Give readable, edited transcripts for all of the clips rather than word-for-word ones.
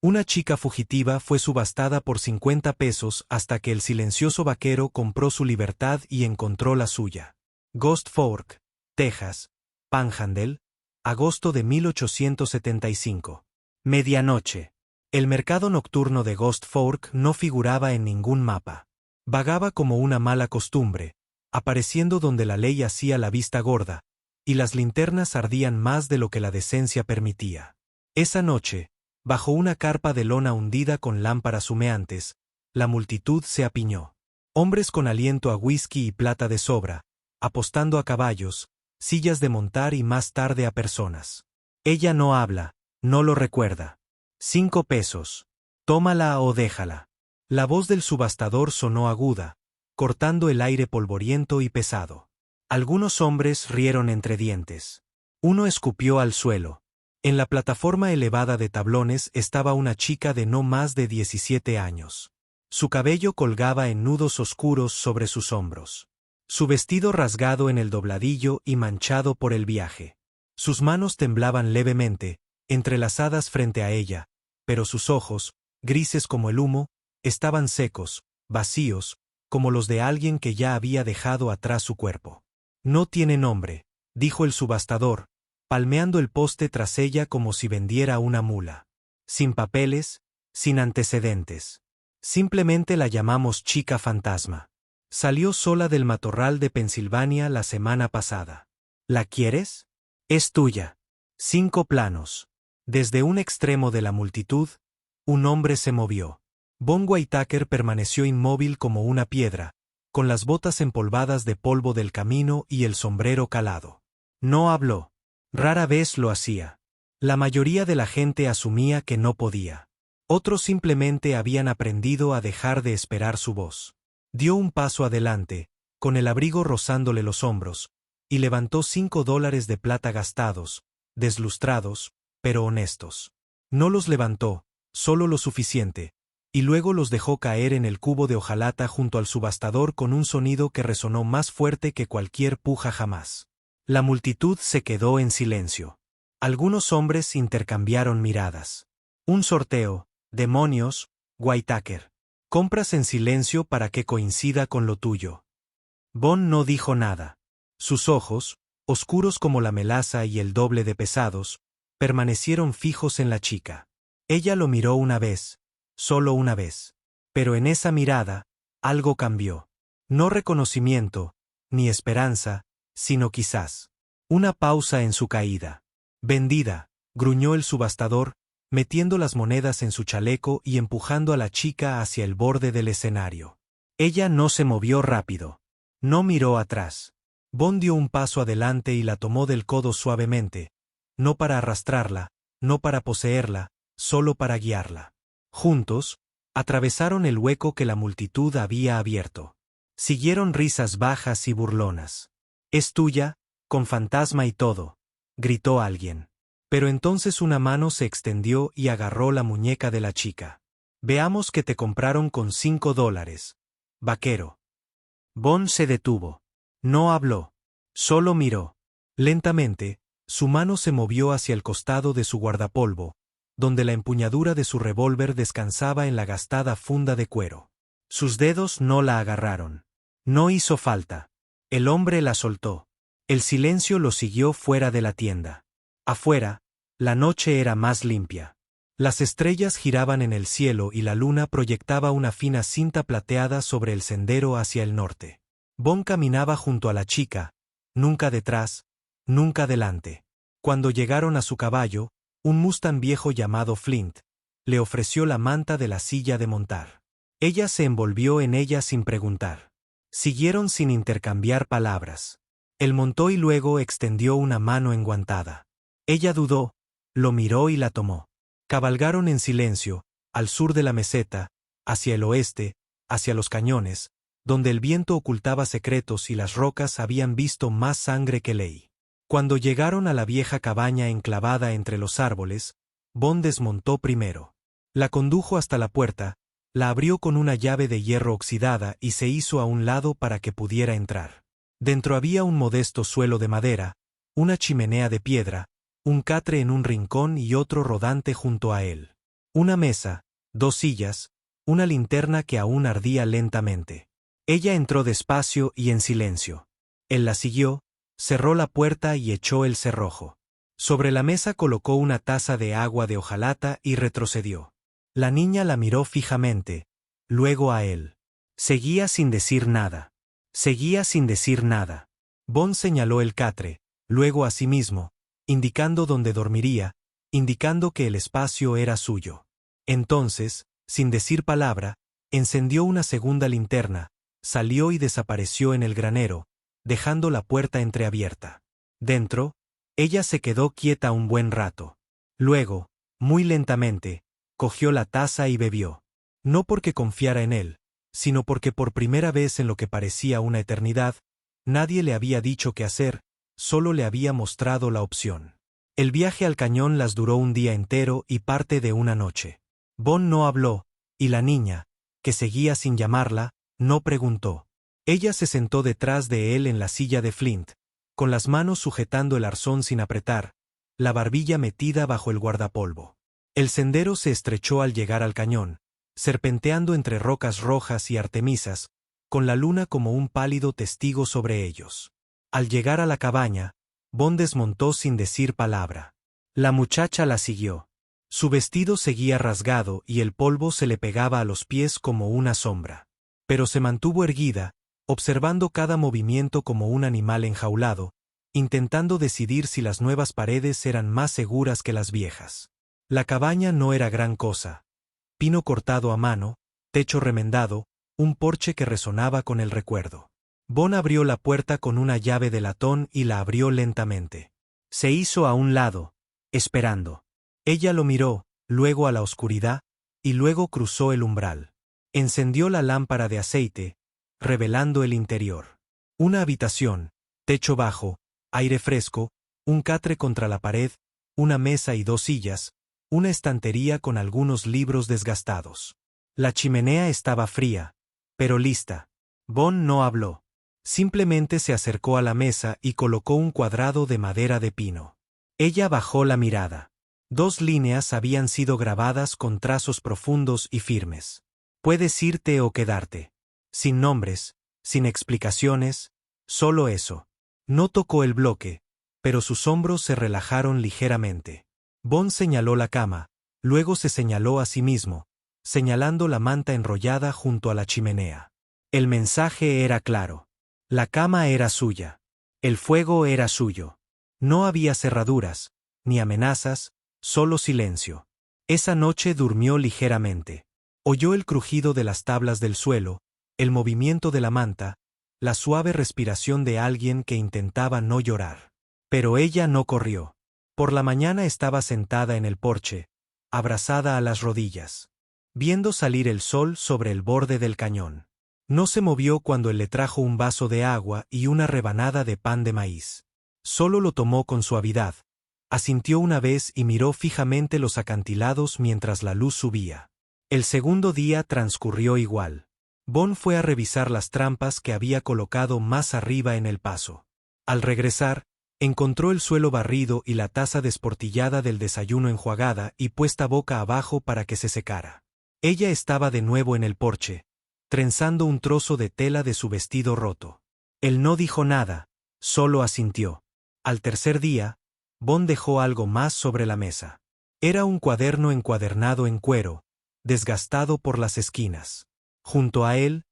Una chica fugitiva fue subastada por 50 pesos hasta que el silencioso vaquero compró su libertad y encontró la suya. Ghost Fork, Texas, Panhandle, agosto de 1875. Medianoche. El mercado nocturno de Ghost Fork no figuraba en ningún mapa. Vagaba como una mala costumbre, apareciendo donde la ley hacía la vista gorda, y las linternas ardían más de lo que la decencia permitía. Esa noche, bajo una carpa de lona hundida con lámparas humeantes, la multitud se apiñó. Hombres con aliento a whisky y plata de sobra, apostando a caballos, sillas de montar y más tarde a personas. Ella no habla, no lo recuerda. 5 pesos. Tómala o déjala. La voz del subastador sonó aguda, cortando el aire polvoriento y pesado. Algunos hombres rieron entre dientes. Uno escupió al suelo. En la plataforma elevada de tablones estaba una chica de no más de 17 años. Su cabello colgaba en nudos oscuros sobre sus hombros. Su vestido rasgado en el dobladillo y manchado por el viaje. Sus manos temblaban levemente, entrelazadas frente a ella, pero sus ojos, grises como el humo, estaban secos, vacíos, como los de alguien que ya había dejado atrás su cuerpo. No tiene nombre, dijo el subastador, palmeando el poste tras ella como si vendiera una mula. Sin papeles, sin antecedentes. Simplemente la llamamos chica fantasma. Salió sola del matorral de Pensilvania la semana pasada. ¿La quieres? Es tuya. 5 planos. Desde un extremo de la multitud, un hombre se movió. Bon Whitaker permaneció inmóvil como una piedra, con las botas empolvadas de polvo del camino y el sombrero calado. No habló. Rara vez lo hacía. La mayoría de la gente asumía que no podía. Otros simplemente habían aprendido a dejar de esperar su voz. Dio un paso adelante, con el abrigo rozándole los hombros, y levantó $5 de plata gastados, deslustrados, pero honestos. No los levantó, solo lo suficiente, y luego los dejó caer en el cubo de hojalata junto al subastador con un sonido que resonó más fuerte que cualquier puja jamás. La multitud se quedó en silencio. Algunos hombres intercambiaron miradas. Un sorteo, demonios, Whitaker. Compras en silencio para que coincida con lo tuyo. Bon no dijo nada. Sus ojos, oscuros como la melaza y el doble de pesados, permanecieron fijos en la chica. Ella lo miró una vez, solo una vez. Pero en esa mirada, algo cambió. No reconocimiento, ni esperanza, sino quizás una pausa en su caída. Vendida, gruñó el subastador, metiendo las monedas en su chaleco y empujando a la chica hacia el borde del escenario. Ella no se movió rápido. No miró atrás. Bon dio un paso adelante y la tomó del codo suavemente, no para arrastrarla, no para poseerla, solo para guiarla. Juntos, atravesaron el hueco que la multitud había abierto. Siguieron risas bajas y burlonas. «Es tuya, con fantasma y todo», gritó alguien. Pero entonces una mano se extendió y agarró la muñeca de la chica. «Veamos que te compraron con $5, vaquero». Bon se detuvo. No habló. Solo miró. Lentamente, su mano se movió hacia el costado de su guardapolvo, donde la empuñadura de su revólver descansaba en la gastada funda de cuero. Sus dedos no la agarraron. No hizo falta. El hombre la soltó. El silencio lo siguió fuera de la tienda. Afuera, la noche era más limpia. Las estrellas giraban en el cielo y la luna proyectaba una fina cinta plateada sobre el sendero hacia el norte. Bon caminaba junto a la chica, nunca detrás, nunca delante. Cuando llegaron a su caballo, un mustang viejo llamado Flint le ofreció la manta de la silla de montar. Ella se envolvió en ella sin preguntar. Siguieron sin intercambiar palabras. Él montó y luego extendió una mano enguantada. Ella dudó, lo miró y la tomó. Cabalgaron en silencio, al sur de la meseta, hacia el oeste, hacia los cañones, donde el viento ocultaba secretos y las rocas habían visto más sangre que ley. Cuando llegaron a la vieja cabaña enclavada entre los árboles, Bon desmontó primero. La condujo hasta la puerta, la abrió con una llave de hierro oxidada y se hizo a un lado para que pudiera entrar. Dentro había un modesto suelo de madera, una chimenea de piedra, un catre en un rincón y otro rodante junto a él. Una mesa, 2 sillas, una linterna que aún ardía lentamente. Ella entró despacio y en silencio. Él la siguió, cerró la puerta y echó el cerrojo. Sobre la mesa colocó una taza de agua de hojalata y retrocedió. La niña la miró fijamente, luego a él. Seguía sin decir nada. Seguía sin decir nada. Bond señaló el catre, luego a sí mismo, indicando dónde dormiría, indicando que el espacio era suyo. Entonces, sin decir palabra, encendió una segunda linterna, salió y desapareció en el granero, dejando la puerta entreabierta. Dentro, ella se quedó quieta un buen rato. Luego, muy lentamente, cogió la taza y bebió. No porque confiara en él, sino porque por primera vez en lo que parecía una eternidad, nadie le había dicho qué hacer, solo le había mostrado la opción. El viaje al cañón las duró un día entero y parte de una noche. Bond no habló, y la niña, que seguía sin llamarla, no preguntó. Ella se sentó detrás de él en la silla de Flint, con las manos sujetando el arzón sin apretar, la barbilla metida bajo el guardapolvo. El sendero se estrechó al llegar al cañón, serpenteando entre rocas rojas y artemisas, con la luna como un pálido testigo sobre ellos. Al llegar a la cabaña, Bond desmontó sin decir palabra. La muchacha la siguió. Su vestido seguía rasgado y el polvo se le pegaba a los pies como una sombra. Pero se mantuvo erguida, observando cada movimiento como un animal enjaulado, intentando decidir si las nuevas paredes eran más seguras que las viejas. La cabaña no era gran cosa. Pino cortado a mano, techo remendado, un porche que resonaba con el recuerdo. Bond abrió la puerta con una llave de latón y la abrió lentamente. Se hizo a un lado, esperando. Ella lo miró, luego a la oscuridad, y luego cruzó el umbral. Encendió la lámpara de aceite, revelando el interior. Una habitación, techo bajo, aire fresco, un catre contra la pared, una mesa y 2 sillas, una estantería con algunos libros desgastados. La chimenea estaba fría, pero lista. Bond no habló. Simplemente se acercó a la mesa y colocó un cuadrado de madera de pino. Ella bajó la mirada. 2 líneas habían sido grabadas con trazos profundos y firmes. Puedes irte o quedarte. Sin nombres, sin explicaciones, solo eso. No tocó el bloque, pero sus hombros se relajaron ligeramente. Bond señaló la cama, luego se señaló a sí mismo, señalando la manta enrollada junto a la chimenea. El mensaje era claro. La cama era suya. El fuego era suyo. No había cerraduras, ni amenazas, solo silencio. Esa noche durmió ligeramente. Oyó el crujido de las tablas del suelo, el movimiento de la manta, la suave respiración de alguien que intentaba no llorar. Pero ella no corrió. Por la mañana estaba sentada en el porche, abrazada a las rodillas, viendo salir el sol sobre el borde del cañón. No se movió cuando él le trajo un vaso de agua y una rebanada de pan de maíz. Solo lo tomó con suavidad, asintió una vez y miró fijamente los acantilados mientras la luz subía. El segundo día transcurrió igual. Bond fue a revisar las trampas que había colocado más arriba en el paso. Al regresar, encontró el suelo barrido y la taza desportillada del desayuno enjuagada y puesta boca abajo para que se secara. Ella estaba de nuevo en el porche, trenzando un trozo de tela de su vestido roto. Él no dijo nada, solo asintió. Al tercer día, Bond dejó algo más sobre la mesa. Era un cuaderno encuadernado en cuero, desgastado por las esquinas. Junto a él,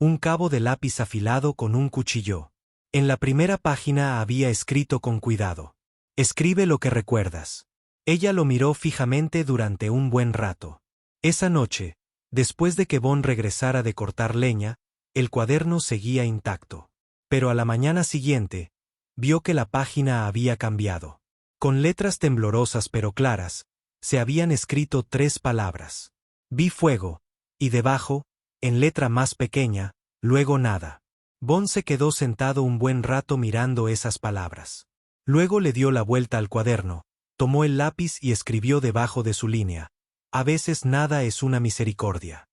un cabo de lápiz afilado con un cuchillo. En la primera página había escrito con cuidado: escribe lo que recuerdas. Ella lo miró fijamente durante un buen rato. Esa noche, después de que Bond regresara de cortar leña, el cuaderno seguía intacto. Pero a la mañana siguiente, vio que la página había cambiado. Con letras temblorosas pero claras, se habían escrito 3 palabras. Vi fuego, y debajo, en letra más pequeña, luego nada. Bond se quedó sentado un buen rato mirando esas palabras. Luego le dio la vuelta al cuaderno, tomó el lápiz y escribió debajo de su línea: a veces nada es una misericordia.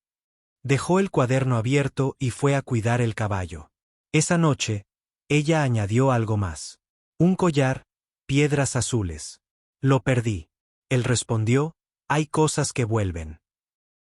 Dejó el cuaderno abierto y fue a cuidar el caballo. Esa noche, ella añadió algo más. Un collar, piedras azules. Lo perdí. Él respondió: Hay cosas que vuelven.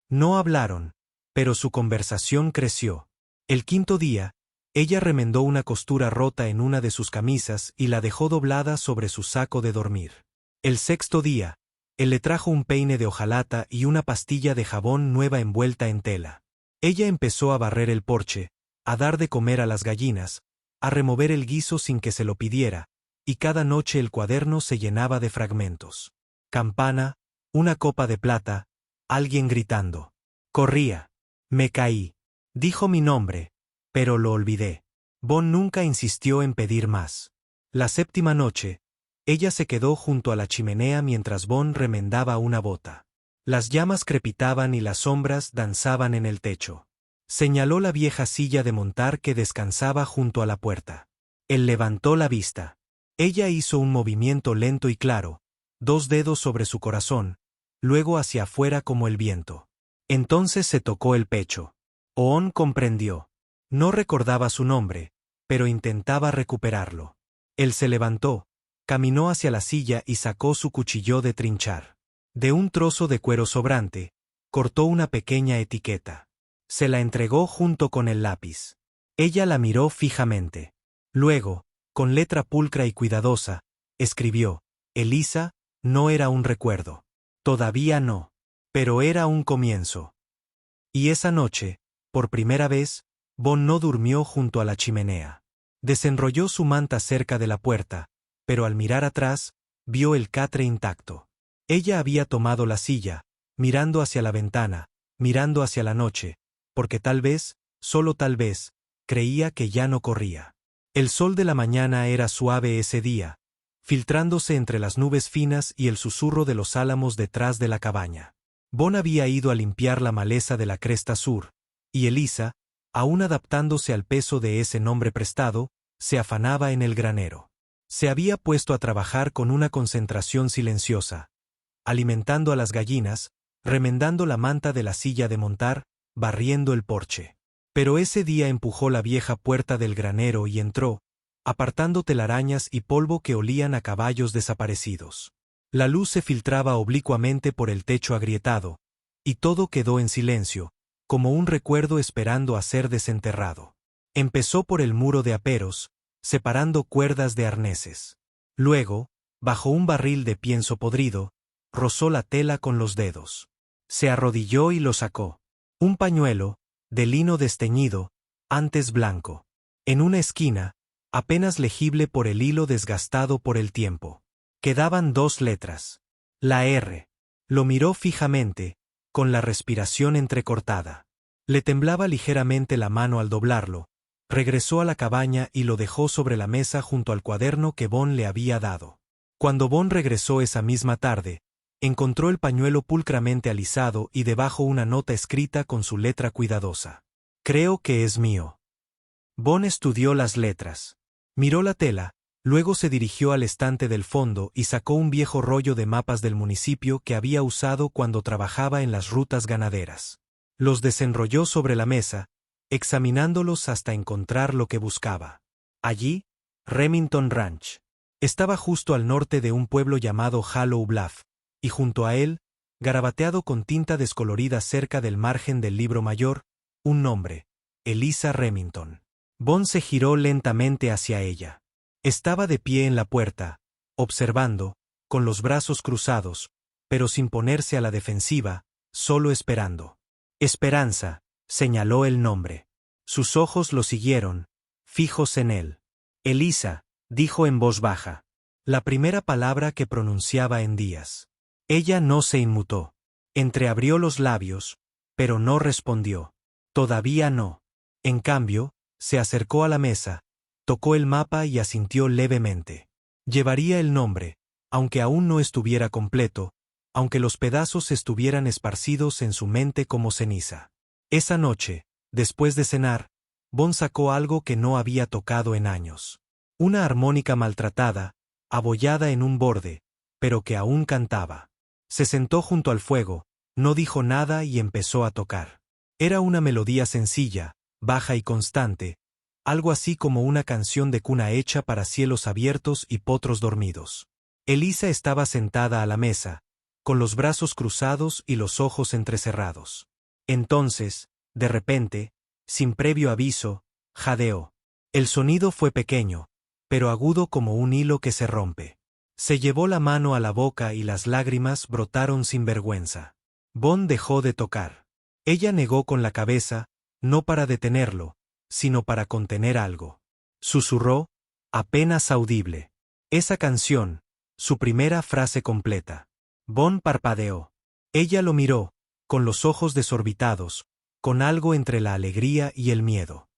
No hablaron, pero su conversación creció. El quinto día, ella remendó una costura rota en una de sus camisas y la dejó doblada sobre su saco de dormir. El sexto día, él le trajo un peine de hojalata y una pastilla de jabón nueva envuelta en tela. Ella empezó a barrer el porche, a dar de comer a las gallinas, a remover el guiso sin que se lo pidiera, y cada noche el cuaderno se llenaba de fragmentos. Campana, una copa de plata, alguien gritando. Corría. Me caí. Dijo mi nombre, pero lo olvidé. Bon nunca insistió en pedir más. La séptima noche, ella se quedó junto a la chimenea mientras Bon remendaba una bota. Las llamas crepitaban y las sombras danzaban en el techo. Señaló la vieja silla de montar que descansaba junto a la puerta. Él levantó la vista. Ella hizo un movimiento lento y claro, 2 dedos sobre su corazón, luego hacia afuera como el viento. Entonces se tocó el pecho. Oon comprendió. No recordaba su nombre, pero intentaba recuperarlo. Él se levantó, caminó hacia la silla y sacó su cuchillo de trinchar. De un trozo de cuero sobrante, cortó una pequeña etiqueta. Se la entregó junto con el lápiz. Ella la miró fijamente. Luego, con letra pulcra y cuidadosa, escribió: Elisa, no era un recuerdo. Todavía no. Pero era un comienzo. Y esa noche, por primera vez, Bon no durmió junto a la chimenea. Desenrolló su manta cerca de la puerta, pero al mirar atrás, vio el catre intacto. Ella había tomado la silla, mirando hacia la ventana, mirando hacia la noche, porque tal vez, solo tal vez, creía que ya no corría. El sol de la mañana era suave ese día, filtrándose entre las nubes finas y el susurro de los álamos detrás de la cabaña. Bon había ido a limpiar la maleza de la cresta sur, y Elisa, aún adaptándose al peso de ese nombre prestado, se afanaba en el granero. Se había puesto a trabajar con una concentración silenciosa, alimentando a las gallinas, remendando la manta de la silla de montar, barriendo el porche. Pero ese día empujó la vieja puerta del granero y entró, apartando telarañas y polvo que olían a caballos desaparecidos. La luz se filtraba oblicuamente por el techo agrietado, y todo quedó en silencio, como un recuerdo esperando a ser desenterrado. Empezó por el muro de aperos, separando cuerdas de arneses. Luego, bajo un barril de pienso podrido, rozó la tela con los dedos. Se arrodilló y lo sacó. Un pañuelo, de lino desteñido, antes blanco. En una esquina, apenas legible por el hilo desgastado por el tiempo. Quedaban 2 letras. La R. Lo miró fijamente, con la respiración entrecortada. Le temblaba ligeramente la mano al doblarlo. Regresó a la cabaña y lo dejó sobre la mesa junto al cuaderno que Bon le había dado. Cuando Bon regresó esa misma tarde, encontró el pañuelo pulcramente alisado y debajo una nota escrita con su letra cuidadosa. Creo que es mío. Bon estudió las letras. Miró la tela. Luego se dirigió al estante del fondo y sacó un viejo rollo de mapas del municipio que había usado cuando trabajaba en las rutas ganaderas. Los desenrolló sobre la mesa, examinándolos hasta encontrar lo que buscaba. Allí, Remington Ranch. Estaba justo al norte de un pueblo llamado Hollow Bluff, y junto a él, garabateado con tinta descolorida cerca del margen del libro mayor, un nombre: Elisa Remington. Bon se giró lentamente hacia ella. Estaba de pie en la puerta, observando, con los brazos cruzados, pero sin ponerse a la defensiva, solo esperando. Esperanza, señaló el nombre. Sus ojos lo siguieron, fijos en él. Elisa, dijo en voz baja. La primera palabra que pronunciaba en días. Ella no se inmutó. Entreabrió los labios, pero no respondió. Todavía no. En cambio, se acercó a la mesa, tocó el mapa y asintió levemente. Llevaría el nombre, aunque aún no estuviera completo, aunque los pedazos estuvieran esparcidos en su mente como ceniza. Esa noche, después de cenar, Bon sacó algo que no había tocado en años. Una armónica maltratada, abollada en un borde, pero que aún cantaba. Se sentó junto al fuego, no dijo nada y empezó a tocar. Era una melodía sencilla, baja y constante, algo así como una canción de cuna hecha para cielos abiertos y potros dormidos. Elisa estaba sentada a la mesa, con los brazos cruzados y los ojos entrecerrados. Entonces, de repente, sin previo aviso, jadeó. El sonido fue pequeño, pero agudo como un hilo que se rompe. Se llevó la mano a la boca y las lágrimas brotaron sin vergüenza. Bond dejó de tocar. Ella negó con la cabeza, no para detenerlo, sino para contener algo. Susurró, apenas audible. Esa canción, su primera frase completa. Bond parpadeó. Ella lo miró, con los ojos desorbitados, con algo entre la alegría y el miedo.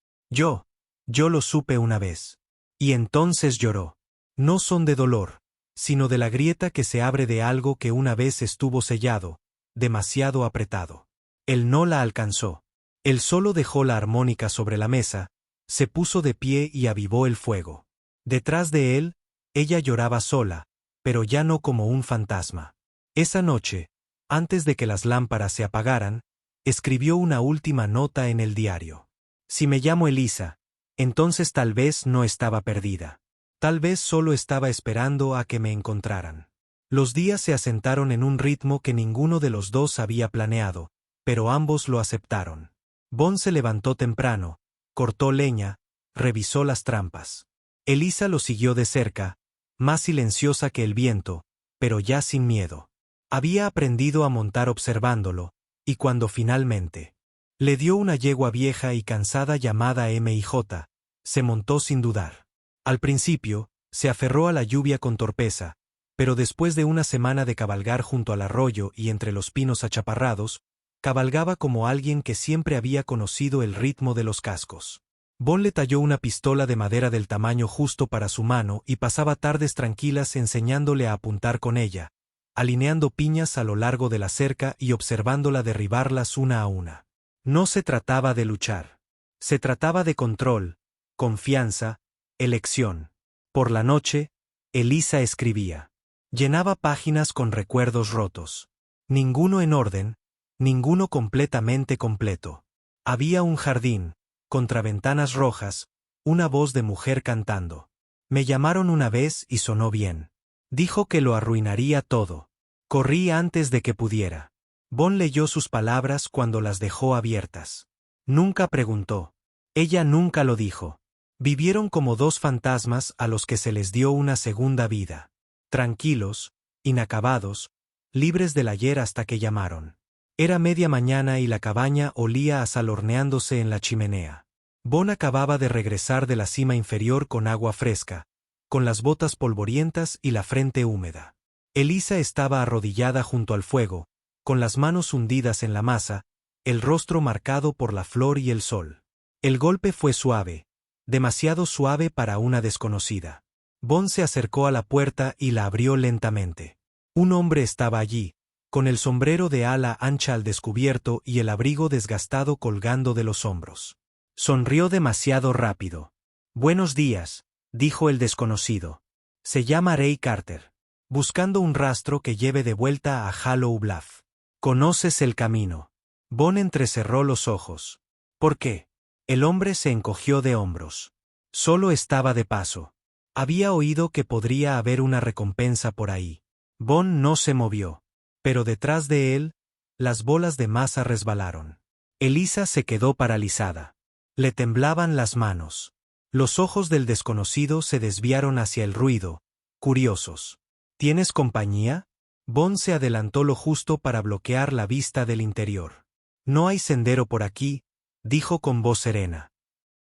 Yo lo supe una vez. Y entonces lloró. No son de dolor, sino de la grieta que se abre de algo que una vez estuvo sellado, demasiado apretado. Él no la alcanzó. Él solo dejó la armónica sobre la mesa, se puso de pie y avivó el fuego. Detrás de él, ella lloraba sola, pero ya no como un fantasma. Esa noche, antes de que las lámparas se apagaran, escribió una última nota en el diario. Si me llamo Elisa, entonces tal vez no estaba perdida. Tal vez solo estaba esperando a que me encontraran. Los días se asentaron en un ritmo que ninguno de los dos había planeado, pero ambos lo aceptaron. Bond se levantó temprano, cortó leña, revisó las trampas. Elisa lo siguió de cerca, más silenciosa que el viento, pero ya sin miedo. Había aprendido a montar observándolo, y cuando finalmente le dio una yegua vieja y cansada llamada M&J, se montó sin dudar. Al principio, se aferró a la lluvia con torpeza, pero después de una semana de cabalgar junto al arroyo y entre los pinos achaparrados, cabalgaba como alguien que siempre había conocido el ritmo de los cascos. Bond le talló una pistola de madera del tamaño justo para su mano y pasaba tardes tranquilas enseñándole a apuntar con ella, alineando piñas a lo largo de la cerca y observándola derribarlas una a una. No se trataba de luchar. Se trataba de control, confianza, elección. Por la noche, Elisa escribía. Llenaba páginas con recuerdos rotos. Ninguno en orden, ninguno completamente completo. Había un jardín, contraventanas rojas, una voz de mujer cantando. Me llamaron una vez y sonó bien. Dijo que lo arruinaría todo. Corrí antes de que pudiera. Bond leyó sus palabras cuando las dejó abiertas. Nunca preguntó. Ella nunca lo dijo. Vivieron como dos fantasmas a los que se les dio una segunda vida. Tranquilos, inacabados, libres del ayer hasta que llamaron. Era media mañana y la cabaña olía a sal horneándose en la chimenea. Bond acababa de regresar de la cima inferior con agua fresca, con las botas polvorientas y la frente húmeda. Elisa estaba arrodillada junto al fuego, con las manos hundidas en la masa, el rostro marcado por la flor y el sol. El golpe fue suave, demasiado suave para una desconocida. Bond se acercó a la puerta y la abrió lentamente. Un hombre estaba allí, con el sombrero de ala ancha al descubierto y el abrigo desgastado colgando de los hombros. Sonrió demasiado rápido. Buenos días, dijo el desconocido. Se llama Ray Carter. Buscando un rastro que lleve de vuelta a Hollow Bluff. ¿Conoces el camino? Bond entrecerró los ojos. ¿Por qué? El hombre se encogió de hombros. Solo estaba de paso. Había oído que podría haber una recompensa por ahí. Bond no se movió. Pero detrás de él, las bolas de masa resbalaron. Elisa se quedó paralizada. Le temblaban las manos. Los ojos del desconocido se desviaron hacia el ruido, curiosos. ¿Tienes compañía? Bond se adelantó lo justo para bloquear la vista del interior. No hay sendero por aquí, dijo con voz serena.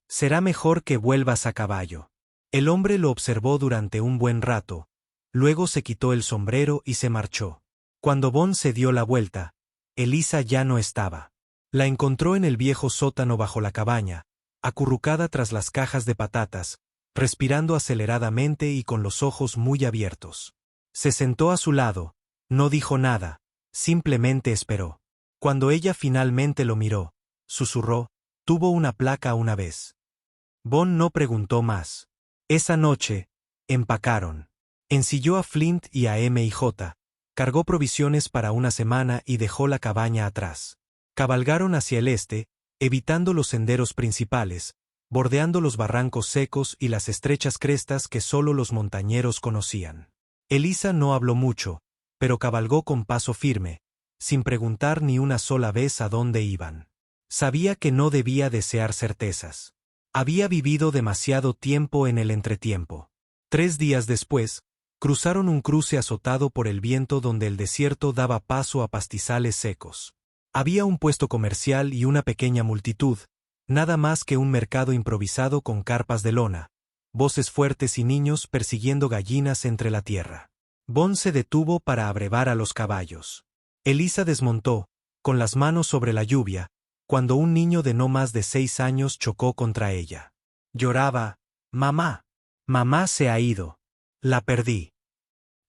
Será mejor que vuelvas a caballo. El hombre lo observó durante un buen rato, luego se quitó el sombrero y se marchó. Cuando Bond se dio la vuelta, Elisa ya no estaba. La encontró en el viejo sótano bajo la cabaña, acurrucada tras las cajas de patatas, respirando aceleradamente y con los ojos muy abiertos. Se sentó a su lado, no dijo nada, simplemente esperó. Cuando ella finalmente lo miró, susurró, tuvo una placa una vez. Bond no preguntó más. Esa noche, empacaron. Ensilló a Flint y a M&J, cargó provisiones para una semana y dejó la cabaña atrás. Cabalgaron hacia el este, evitando los senderos principales, bordeando los barrancos secos y las estrechas crestas que solo los montañeros conocían. Elisa no habló mucho, pero cabalgó con paso firme, sin preguntar ni una sola vez a dónde iban. Sabía que no debía desear certezas. Había vivido demasiado tiempo en el entretiempo. 3 días después, cruzaron un cruce azotado por el viento donde el desierto daba paso a pastizales secos. Había un puesto comercial y una pequeña multitud, nada más que un mercado improvisado con carpas de lona, voces fuertes y niños persiguiendo gallinas entre la tierra. Bond se detuvo para abrevar a los caballos. Elisa desmontó, con las manos sobre la lluvia, cuando un niño de no más de 6 años chocó contra ella. Lloraba: «Mamá. Mamá se ha ido. La perdí».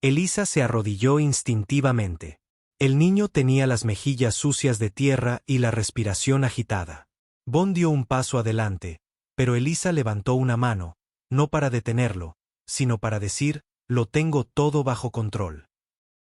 Elisa se arrodilló instintivamente. El niño tenía las mejillas sucias de tierra y la respiración agitada. Bond dio un paso adelante, pero Elisa levantó una mano, no para detenerlo, sino para decir: «Lo tengo todo bajo control».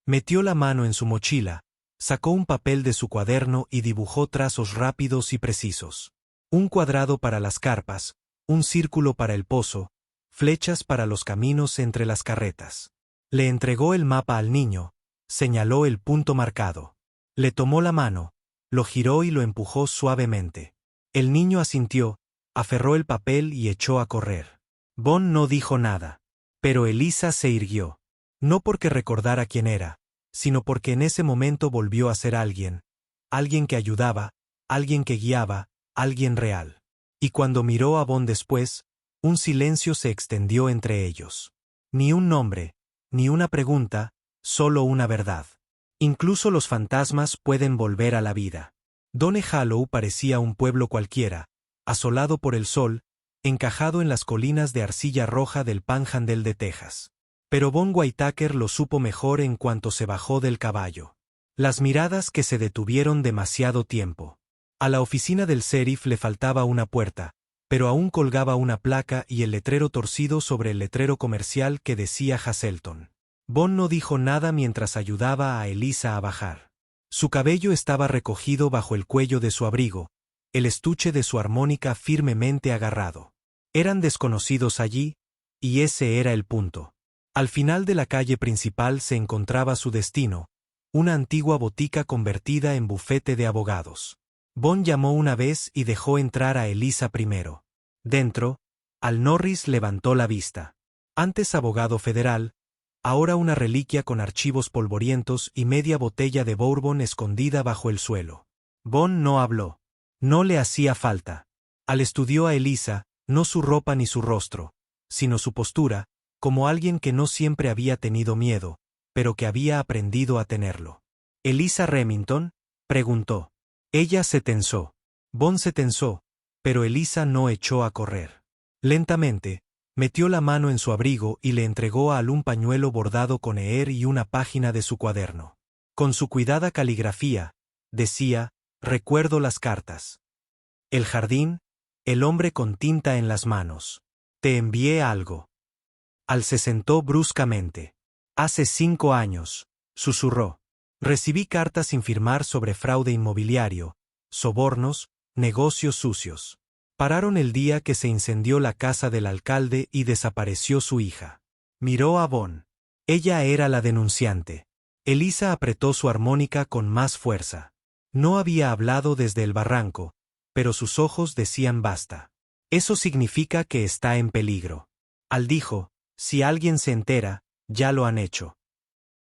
Metió la mano en su mochila, sacó un papel de su cuaderno y dibujó trazos rápidos y precisos. Un cuadrado para las carpas, un círculo para el pozo, flechas para los caminos entre las carretas. Le entregó el mapa al niño, señaló el punto marcado. Le tomó la mano, lo giró y lo empujó suavemente. El niño asintió, aferró el papel y echó a correr. Bond no dijo nada, pero Elisa se irguió. No porque recordara quién era, sino porque en ese momento volvió a ser alguien que ayudaba, alguien que guiaba, alguien real. Y cuando miró a Bond después, un silencio se extendió entre ellos. Ni un nombre, ni una pregunta, solo una verdad. Incluso los fantasmas pueden volver a la vida. Donne Hallow parecía un pueblo cualquiera, asolado por el sol, encajado en las colinas de arcilla roja del Panhandle de Texas. Pero Bond Whitaker lo supo mejor en cuanto se bajó del caballo. Las miradas que se detuvieron demasiado tiempo. A la oficina del sheriff le faltaba una puerta, pero aún colgaba una placa y el letrero torcido sobre el letrero comercial que decía Hazelton. Bond no dijo nada mientras ayudaba a Elisa a bajar. Su cabello estaba recogido bajo el cuello de su abrigo, el estuche de su armónica firmemente agarrado. Eran desconocidos allí, y ese era el punto. Al final de la calle principal se encontraba su destino, una antigua botica convertida en bufete de abogados. Bond llamó una vez y dejó entrar a Elisa primero. Dentro, Al Norris levantó la vista. Antes abogado federal, ahora una reliquia con archivos polvorientos y media botella de bourbon escondida bajo el suelo. Bond no habló. No le hacía falta. Al estudió a Elisa, no su ropa ni su rostro, sino su postura, como alguien que no siempre había tenido miedo, pero que había aprendido a tenerlo. «¿Elisa Remington?», preguntó. Ella se tensó. Bond se tensó, pero Elisa no echó a correr. Lentamente, metió la mano en su abrigo y le entregó a Al un pañuelo bordado con Eer y una página de su cuaderno. Con su cuidada caligrafía, decía: «Recuerdo las cartas. El jardín, el hombre con tinta en las manos. Te envié algo». Al se sentó bruscamente. «Hace 5 años», susurró. «Recibí cartas sin firmar sobre fraude inmobiliario, sobornos, negocios sucios. Pararon el día que se incendió la casa del alcalde y desapareció su hija». Miró a Bond. Ella era la denunciante. Elisa apretó su armónica con más fuerza. No había hablado desde el barranco, pero sus ojos decían basta. «Eso significa que está en peligro». Al dijo: «Si alguien se entera, ya lo han hecho».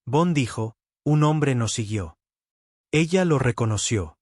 Bond dijo: «Un hombre nos siguió». Ella lo reconoció.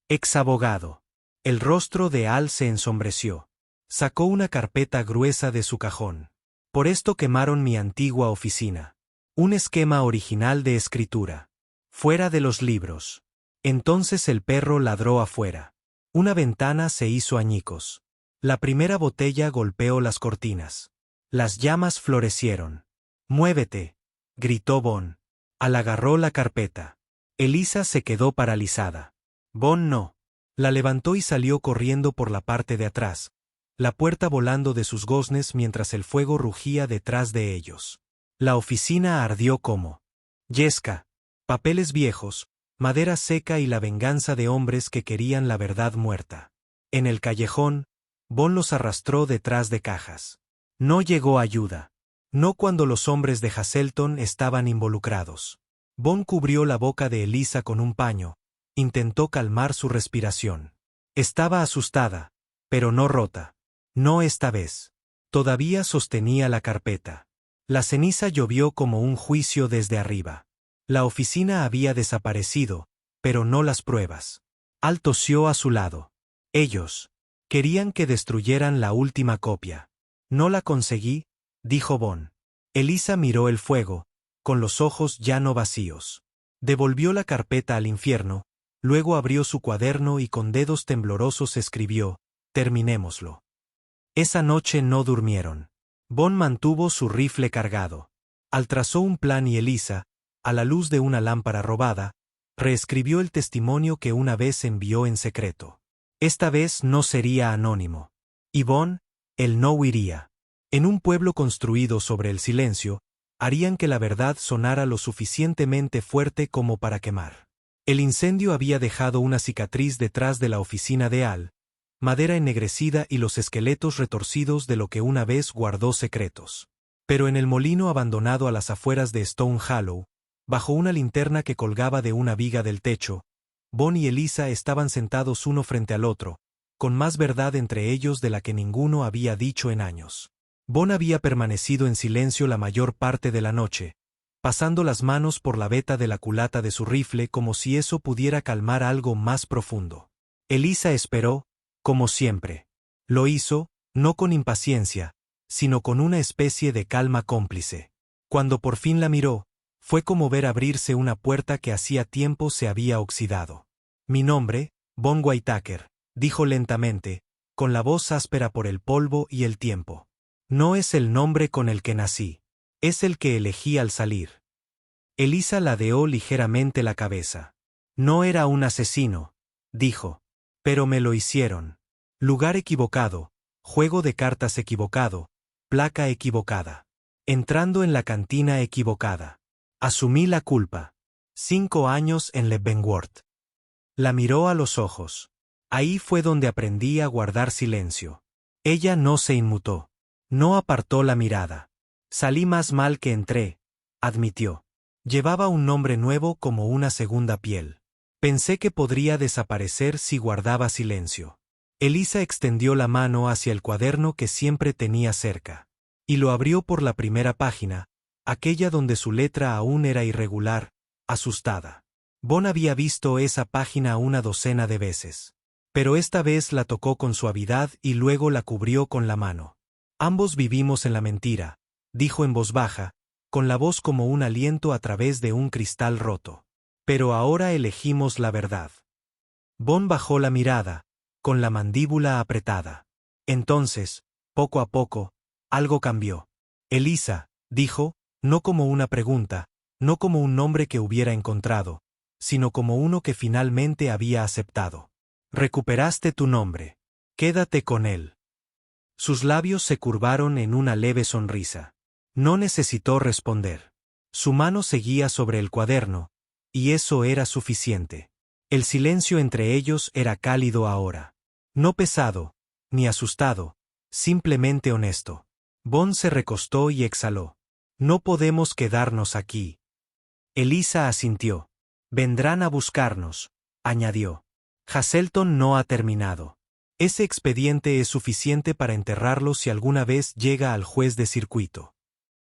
«Exabogado». El rostro de Al se ensombreció. Sacó una carpeta gruesa de su cajón. «Por esto quemaron mi antigua oficina. Un esquema original de escritura. Fuera de los libros». Entonces el perro ladró afuera. Una ventana se hizo añicos. La primera botella golpeó las cortinas. Las llamas florecieron. «Muévete», gritó Bond. Al agarró la carpeta. Elisa se quedó paralizada. Bond no. La levantó y salió corriendo por la parte de atrás, la puerta volando de sus goznes mientras el fuego rugía detrás de ellos. La oficina ardió como yesca, papeles viejos, madera seca y la venganza de hombres que querían la verdad muerta. En el callejón, Bond los arrastró detrás de cajas. No llegó ayuda. No cuando los hombres de Hazelton estaban involucrados. Bond cubrió la boca de Elisa con un paño, intentó calmar su respiración. Estaba asustada, pero no rota. No esta vez. Todavía sostenía la carpeta. La ceniza llovió como un juicio desde arriba. La oficina había desaparecido, pero no las pruebas. Al tosió a su lado. Ellos querían que destruyeran la última copia. No la conseguí, dijo Bond. Elisa miró el fuego, con los ojos ya no vacíos. Devolvió la carpeta al infierno, luego abrió su cuaderno y con dedos temblorosos escribió: terminémoslo. Esa noche no durmieron. Bond mantuvo su rifle cargado. Al trazó un plan y Elisa, a la luz de una lámpara robada, reescribió el testimonio que una vez envió en secreto. Esta vez no sería anónimo. Y Bond, él no huiría. En un pueblo construido sobre el silencio, harían que la verdad sonara lo suficientemente fuerte como para quemar. El incendio había dejado una cicatriz detrás de la oficina de Al, madera ennegrecida y los esqueletos retorcidos de lo que una vez guardó secretos. Pero en el molino abandonado a las afueras de Stone Hollow, bajo una linterna que colgaba de una viga del techo, Bond y Elisa estaban sentados uno frente al otro, con más verdad entre ellos de la que ninguno había dicho en años. Bond había permanecido en silencio la mayor parte de la noche, pasando las manos por la veta de la culata de su rifle como si eso pudiera calmar algo más profundo. Elisa esperó, como siempre. Lo hizo, no con impaciencia, sino con una especie de calma cómplice. Cuando por fin la miró, fue como ver abrirse una puerta que hacía tiempo se había oxidado. Mi nombre, Bond Whitaker, dijo lentamente, con la voz áspera por el polvo y el tiempo. No es el nombre con el que nací. Es el que elegí al salir. Elisa ladeó ligeramente la cabeza. No era un asesino, dijo. Pero me lo hicieron. Lugar equivocado, juego de cartas equivocado, placa equivocada. Entrando en la cantina equivocada. Asumí la culpa. 5 años en Leavenworth. La miró a los ojos. Ahí fue donde aprendí a guardar silencio. Ella no se inmutó. No apartó la mirada. Salí más mal que entré, admitió. Llevaba un nombre nuevo como una segunda piel. Pensé que podría desaparecer si guardaba silencio. Elisa extendió la mano hacia el cuaderno que siempre tenía cerca. Y lo abrió por la primera página, aquella donde su letra aún era irregular, asustada. Bond había visto esa página una docena de veces. Pero esta vez la tocó con suavidad y luego la cubrió con la mano. Ambos vivimos en la mentira, dijo en voz baja, con la voz como un aliento a través de un cristal roto. Pero ahora elegimos la verdad. Bond bajó la mirada, con la mandíbula apretada. Entonces, poco a poco, algo cambió. Elisa, dijo, no como una pregunta, no como un nombre que hubiera encontrado, sino como uno que finalmente había aceptado. Recuperaste tu nombre. Quédate con él. Sus labios se curvaron en una leve sonrisa. No necesitó responder. Su mano seguía sobre el cuaderno, y eso era suficiente. El silencio entre ellos era cálido ahora. No pesado, ni asustado, simplemente honesto. Bond se recostó y exhaló. No podemos quedarnos aquí. Elisa asintió. Vendrán a buscarnos, añadió. Hazelton no ha terminado. Ese expediente es suficiente para enterrarlo si alguna vez llega al juez de circuito.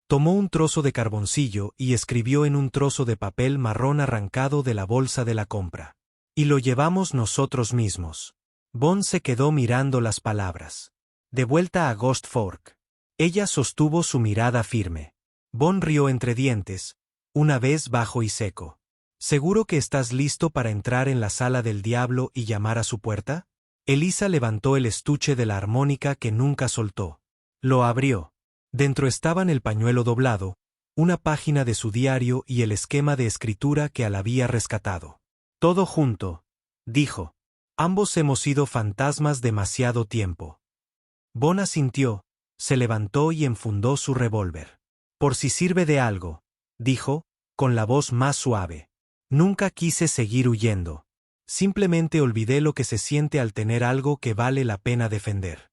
Tomó un trozo de carboncillo y escribió en un trozo de papel marrón arrancado de la bolsa de la compra. Y lo llevamos nosotros mismos. Bond se quedó mirando las palabras. De vuelta a Ghost Fork. Ella sostuvo su mirada firme. Bond rió entre dientes, una vez bajo y seco. ¿Seguro que estás listo para entrar en la sala del diablo y llamar a su puerta? Elisa levantó el estuche de la armónica que nunca soltó. Lo abrió. Dentro estaban el pañuelo doblado, una página de su diario y el esquema de escritura que Al había rescatado. Todo junto, dijo. Ambos hemos sido fantasmas demasiado tiempo. Bond asintió, se levantó y enfundó su revólver. Por si sirve de algo, dijo, con la voz más suave. Nunca quise seguir huyendo. Simplemente olvidé lo que se siente al tener algo que vale la pena defender.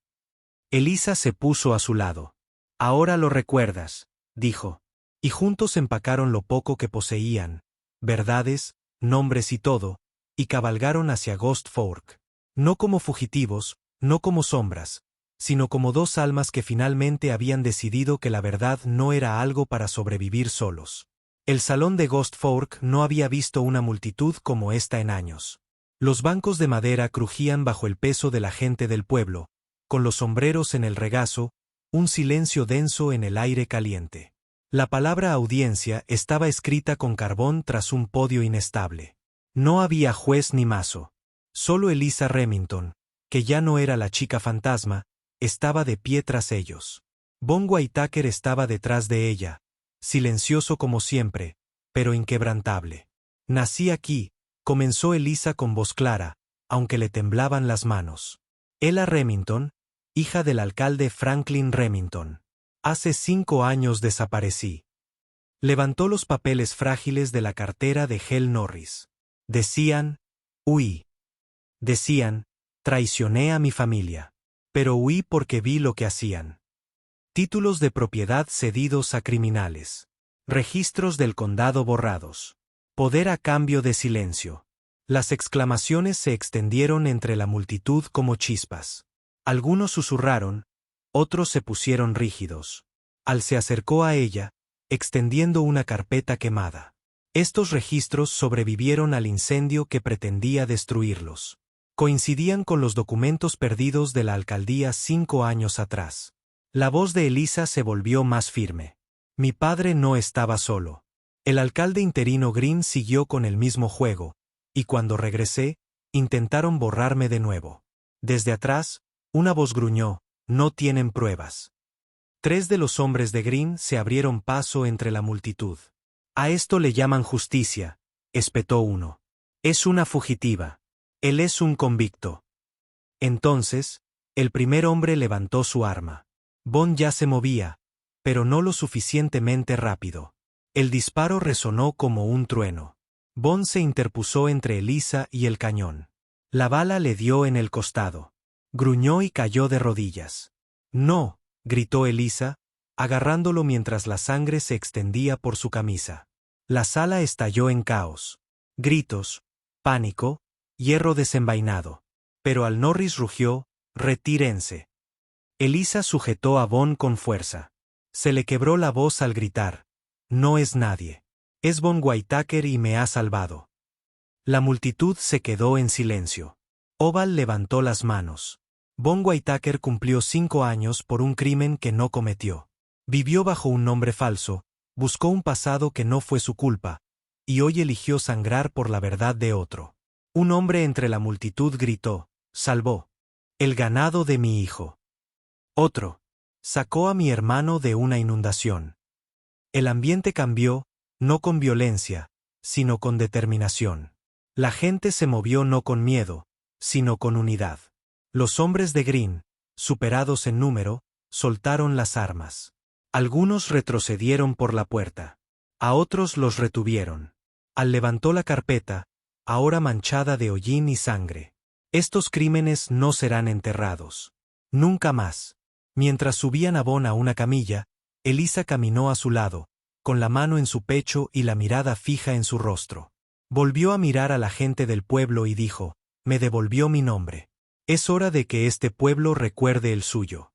Elisa se puso a su lado. Ahora lo recuerdas, dijo. Y juntos empacaron lo poco que poseían, verdades, nombres y todo, y cabalgaron hacia Ghost Fork. No como fugitivos, no como sombras, sino como dos almas que finalmente habían decidido que la verdad no era algo para sobrevivir solos. El salón de Ghost Fork no había visto una multitud como esta en años. Los bancos de madera crujían bajo el peso de la gente del pueblo, con los sombreros en el regazo, un silencio denso en el aire caliente. La palabra audiencia estaba escrita con carbón tras un podio inestable. No había juez ni mazo. Solo Eliza Remington, que ya no era la chica fantasma, estaba de pie tras ellos. Bon Whitaker estaba detrás de ella, silencioso como siempre, pero inquebrantable. Nací aquí, comenzó Eliza con voz clara, aunque le temblaban las manos. Ella Remington, hija del alcalde Franklin Remington. Hace 5 años desaparecí. Levantó los papeles frágiles de la cartera de Hell Norris. Decían, huí. Decían, traicioné a mi familia. Pero huí porque vi lo que hacían. Títulos de propiedad cedidos a criminales. Registros del condado borrados. Poder a cambio de silencio. Las exclamaciones se extendieron entre la multitud como chispas. Algunos susurraron, otros se pusieron rígidos. Al se acercó a ella, extendiendo una carpeta quemada. Estos registros sobrevivieron al incendio que pretendía destruirlos. Coincidían con los documentos perdidos de la alcaldía 5 años atrás. La voz de Eliza se volvió más firme. Mi padre no estaba solo. El alcalde interino Green siguió con el mismo juego, y cuando regresé, intentaron borrarme de nuevo. Desde atrás, una voz gruñó, no tienen pruebas. 3 de los hombres de Green se abrieron paso entre la multitud. A esto le llaman justicia, espetó uno. Es una fugitiva. Él es un convicto. Entonces, el primer hombre levantó su arma. Bon ya se movía, pero no lo suficientemente rápido. El disparo resonó como un trueno. Bon se interpuso entre Eliza y el cañón. La bala le dio en el costado. Gruñó y cayó de rodillas. No, gritó Eliza, agarrándolo mientras la sangre se extendía por su camisa. La sala estalló en caos. Gritos, pánico, hierro desenvainado. Pero al Norris rugió, retírense. Eliza sujetó a Bon con fuerza. Se le quebró la voz al gritar. No es nadie. Es Bon Whitaker y me ha salvado. La multitud se quedó en silencio. Oval levantó las manos. Bon Whitaker cumplió 5 años por un crimen que no cometió. Vivió bajo un nombre falso, buscó un pasado que no fue su culpa, y hoy eligió sangrar por la verdad de otro. Un hombre entre la multitud gritó, salvó el ganado de mi hijo. Otro, sacó a mi hermano de una inundación. El ambiente cambió, no con violencia, sino con determinación. La gente se movió no con miedo, sino con unidad. Los hombres de Green, superados en número, soltaron las armas. Algunos retrocedieron por la puerta. A otros los retuvieron. Al levantó la carpeta, ahora manchada de hollín y sangre. Estos crímenes no serán enterrados. Nunca más. Mientras subían a Bon a una camilla, Eliza caminó a su lado, con la mano en su pecho y la mirada fija en su rostro. Volvió a mirar a la gente del pueblo y dijo, me devolvió mi nombre. Es hora de que este pueblo recuerde el suyo.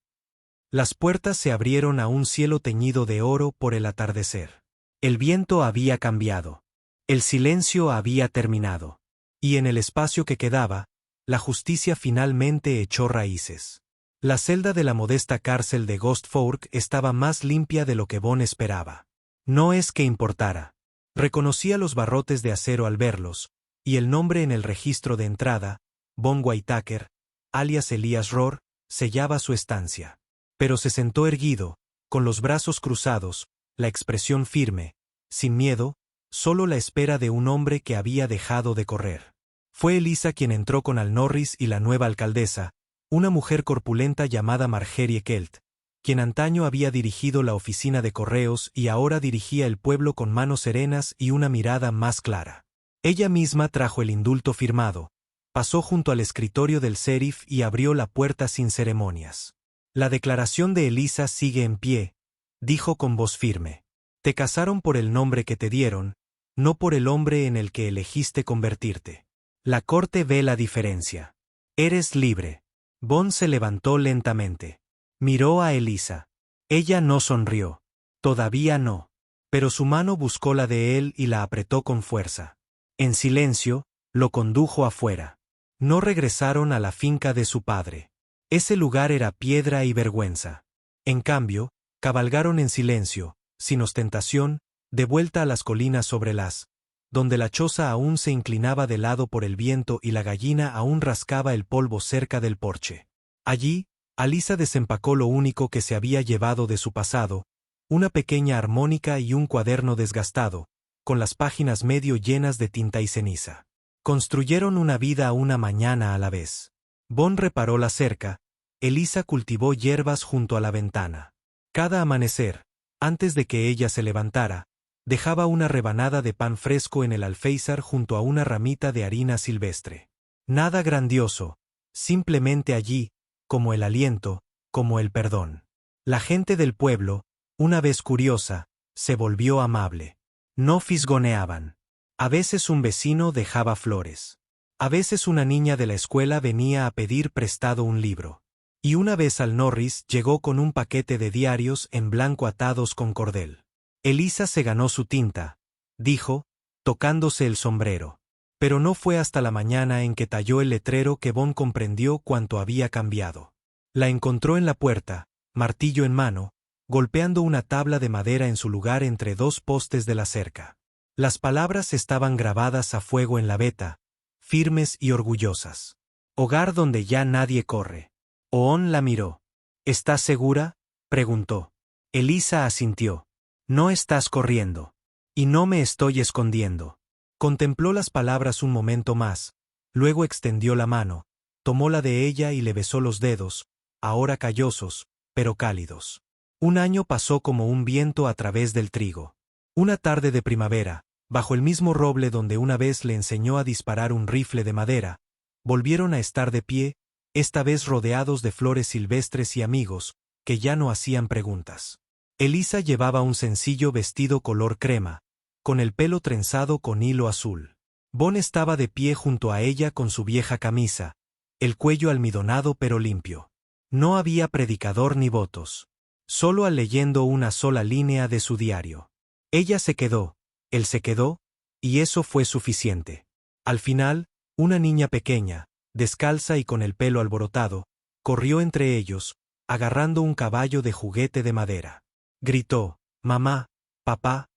Las puertas se abrieron a un cielo teñido de oro por el atardecer. El viento había cambiado. El silencio había terminado. Y en el espacio que quedaba, la justicia finalmente echó raíces. La celda de la modesta cárcel de Ghost Fork estaba más limpia de lo que Bon esperaba. No es que importara. Reconocía los barrotes de acero al verlos, y el nombre en el registro de entrada, Bon Whitaker, alias Elias Rohr, sellaba su estancia. Pero se sentó erguido, con los brazos cruzados, la expresión firme, sin miedo, solo la espera de un hombre que había dejado de correr. Fue Eliza quien entró con Al Norris y la nueva alcaldesa, una mujer corpulenta llamada Margery Kelt, quien antaño había dirigido la oficina de correos y ahora dirigía el pueblo con manos serenas y una mirada más clara. Ella misma trajo el indulto firmado, pasó junto al escritorio del sheriff y abrió la puerta sin ceremonias. La declaración de Eliza sigue en pie, dijo con voz firme. Te casaron por el nombre que te dieron, no por el hombre en el que elegiste convertirte. La corte ve la diferencia. Eres libre. Bond se levantó lentamente. Miró a Elisa. Ella no sonrió. Todavía no. Pero su mano buscó la de él y la apretó con fuerza. En silencio, lo condujo afuera. No regresaron a la finca de su padre. Ese lugar era piedra y vergüenza. En cambio, cabalgaron en silencio, sin ostentación, de vuelta a las colinas sobre las, donde la choza aún se inclinaba de lado por el viento y la gallina aún rascaba el polvo cerca del porche. Allí, Alisa desempacó lo único que se había llevado de su pasado, una pequeña armónica y un cuaderno desgastado, con las páginas medio llenas de tinta y ceniza. Construyeron una vida una mañana a la vez. Bond reparó la cerca, Elisa cultivó hierbas junto a la ventana. Cada amanecer, antes de que ella se levantara, dejaba una rebanada de pan fresco en el alféizar junto a una ramita de harina silvestre. Nada grandioso, simplemente allí, como el aliento, como el perdón. La gente del pueblo, una vez curiosa, se volvió amable. No fisgoneaban. A veces un vecino dejaba flores. A veces una niña de la escuela venía a pedir prestado un libro. Y una vez al Norris llegó con un paquete de diarios en blanco atados con cordel. Elisa se ganó su tinta, dijo, tocándose el sombrero. Pero no fue hasta la mañana en que talló el letrero que Bond comprendió cuánto había cambiado. La encontró en la puerta, martillo en mano, golpeando una tabla de madera en su lugar entre dos postes de la cerca. Las palabras estaban grabadas a fuego en la veta, firmes y orgullosas. Hogar donde ya nadie corre. Oon la miró. ¿Estás segura?, preguntó. Elisa asintió. No estás corriendo. Y no me estoy escondiendo. Contempló las palabras un momento más, luego extendió la mano, tomó la de ella y le besó los dedos, ahora callosos, pero cálidos. Un año pasó como un viento a través del trigo. Una tarde de primavera, bajo el mismo roble donde una vez le enseñó a disparar un rifle de madera, volvieron a estar de pie, esta vez rodeados de flores silvestres y amigos, que ya no hacían preguntas. Elisa llevaba un sencillo vestido color crema, con el pelo trenzado con hilo azul. Bond estaba de pie junto a ella con su vieja camisa, el cuello almidonado pero limpio. No había predicador ni votos. Solo al leyendo una sola línea de su diario. Ella se quedó, él se quedó, y eso fue suficiente. Al final, una niña pequeña, descalza y con el pelo alborotado, corrió entre ellos, agarrando un caballo de juguete de madera. Gritó, «Mamá, papá»,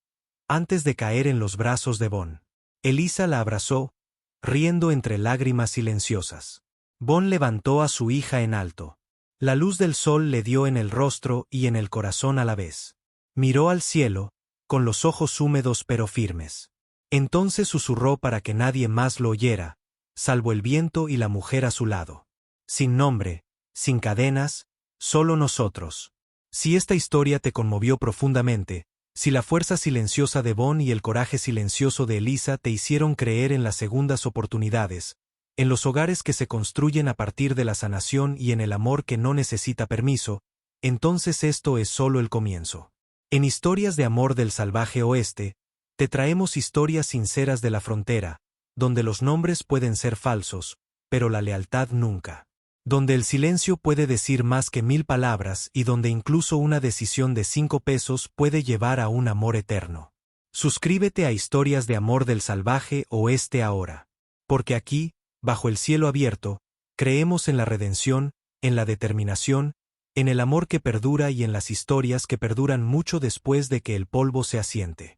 antes de caer en los brazos de Bond. Elisa la abrazó, riendo entre lágrimas silenciosas. Bond levantó a su hija en alto. La luz del sol le dio en el rostro y en el corazón a la vez. Miró al cielo, con los ojos húmedos pero firmes. Entonces susurró para que nadie más lo oyera, salvo el viento y la mujer a su lado. Sin nombre, sin cadenas, solo nosotros. Si esta historia te conmovió profundamente, si la fuerza silenciosa de Bond y el coraje silencioso de Elisa te hicieron creer en las segundas oportunidades, en los hogares que se construyen a partir de la sanación y en el amor que no necesita permiso, entonces esto es solo el comienzo. En Historias de Amor del Salvaje Oeste, te traemos historias sinceras de la frontera, donde los nombres pueden ser falsos, pero la lealtad nunca. Donde el silencio puede decir más que 1000 palabras y donde incluso una decisión de 5 pesos puede llevar a un amor eterno. Suscríbete a Historias de Amor del Salvaje Oeste ahora. Porque aquí, bajo el cielo abierto, creemos en la redención, en la determinación, en el amor que perdura y en las historias que perduran mucho después de que el polvo se asiente.